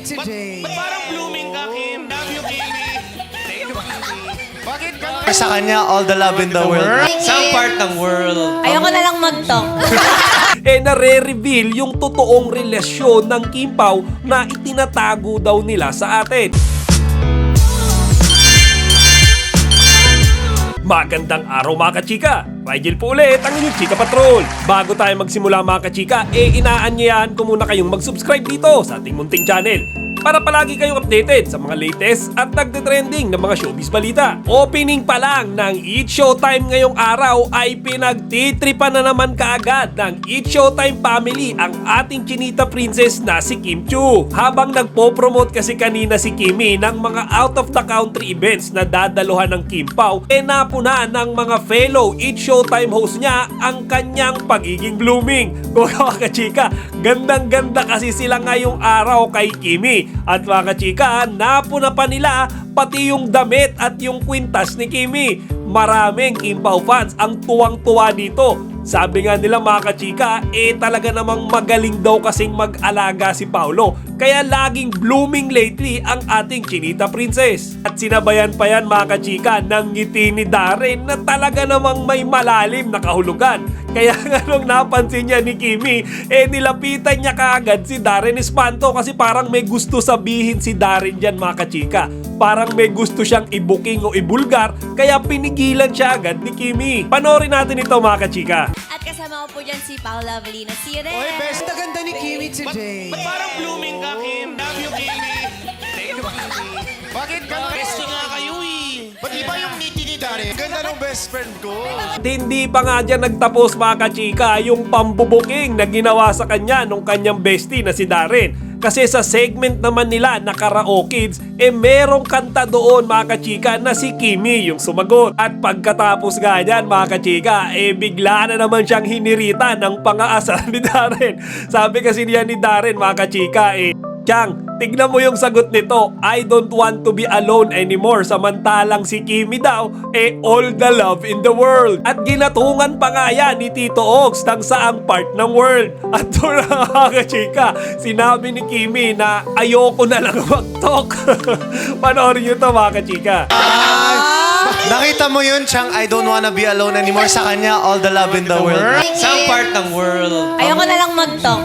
today. Ba't parang blooming ka, Kim? Love you, Kimi. Thank you, Kimi. Bakit ka Sa kanya, all the love in the world. Saan part ng world? Ayoko na lang mag-talk. Nare-reveal yung totoong relasyon ng Kim Pao na itinatago daw nila sa atin. Magandang araw mga kachika! Rigel po ulit ang inyong Chika Patrol. Bago tayo magsimula mga kachika, inaanyayahan ko muna kayong mag-subscribe dito sa ating munting channel para palagi kayong updated sa mga latest at nagde-trending na mga showbiz balita. Opening pa lang ng Eat Showtime ngayong araw ay pinagtitripan na naman kaagad ng Eat Showtime family ang ating chinita princess na si Kim Chiu. Habang nagpo-promote kasi kanina si Kimi ng mga out of the country events na dadaluhan ng Kim Pao, napuna ng mga fellow Eat Showtime host niya ang kanyang pagiging blooming. Kung mga kachika, gandang-ganda kasi sila ngayong araw kay Kimi. At mga kachika, napuna pa nila pati yung damit at yung kwintas ni Kimi. Maraming Kim Pao fans ang tuwang-tuwa dito. Sabi nga nila mga kachika, talaga namang magaling daw kasing mag-alaga si Paolo. Kaya laging blooming lately ang ating chinita princess. At sinabayan pa yan mga kachika ng ngiti ni Darren na talaga namang may malalim na kahulugan. Kaya nga nung napansin niya ni Kimi, nilapitan niya kaagad si Darren Espanto kasi parang may gusto sabihin si Darren dyan mga kachika. Parang may gusto siyang ibuking o ibulgar, kaya pinigilan siya agad ni Kimi. Panoorin natin ito mga kachika. At kasama ko po dyan si Pao Lovely na si Ren. Oy, best na ganda ni Kimi today. Ba't parang blooming ka, Kim? Love you, Kimi. Thank you, Kimi. Bakit ka best nga kayo eh? Ba't iba yung ngiti ni Darren? Ganda ng best friend ko. Hindi pa nga dyan nagtapos mga kachika yung pambubuking na ginawa sa kanya nung kanyang bestie na si Darren. Kasi sa segment naman nila na Karaoke Kids, merong kanta doon mga kachika na si Kimi yung sumagot. At pagkatapos nga dyan mga kachika, bigla na naman siyang hinirita ng pang-aasar ni Darren. Sabi kasi niya ni Darren mga kachika, Chang, tignan mo yung sagot nito. I don't want to be alone anymore. Samantalang si Kimi daw, all the love in the world. At ginatungan pa nga yan ni Tito Ogs ng saang part ng world. At doon na mga kachika, sinabi ni Kimi na ayoko na lang mag-talk. Panoorin nyo to mga kachika. Nakita mo yun, Chang, I don't wanna be alone anymore. Sa kanya, all the love in the world. Saan part ng world? Ayoko na lang mag-talk.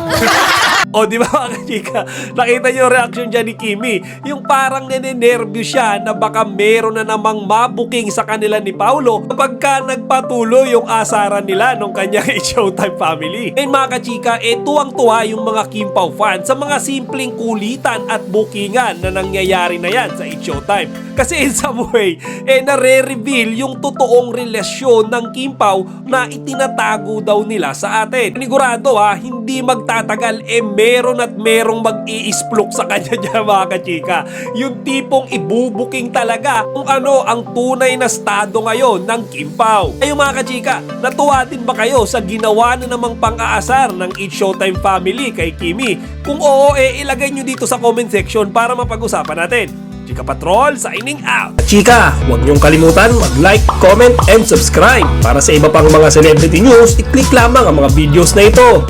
O di ba mga kachika, nakita niyo yung reaction dyan ni Kimi, yung parang nene-nervous siya na baka meron na namang mabuking sa kanila ni Paolo kapag ka nagpatuloy yung asaran nila nung kanyang Showtime family. And mga kachika, tuwang-tuwa yung mga Kim Pao fans sa mga simpleng kulitan at bookingan na nangyayari na yan sa Showtime. Kasi in some way, nare-reveal yung totoong relasyon ng Kim Pao na itinatago daw nila sa atin. Panigurado hindi magtatagal, meron at merong mag-i-isplok sa kanya dyan mga kachika. Yung tipong ibubuking talaga kung ano ang tunay na estado ngayon ng Kim Pao. Ay mga kachika, natuwa din ba kayo sa ginawa na namang pang-aasar ng Eat Showtime family kay Kimi? Kung oo, ilagay nyo dito sa comment section para mapag-usapan natin. Chika Patrol, signing out! Chika, huwag niyong kalimutan mag-like, comment, and subscribe. Para sa iba pang mga celebrity news, i-click lamang ang mga videos na ito.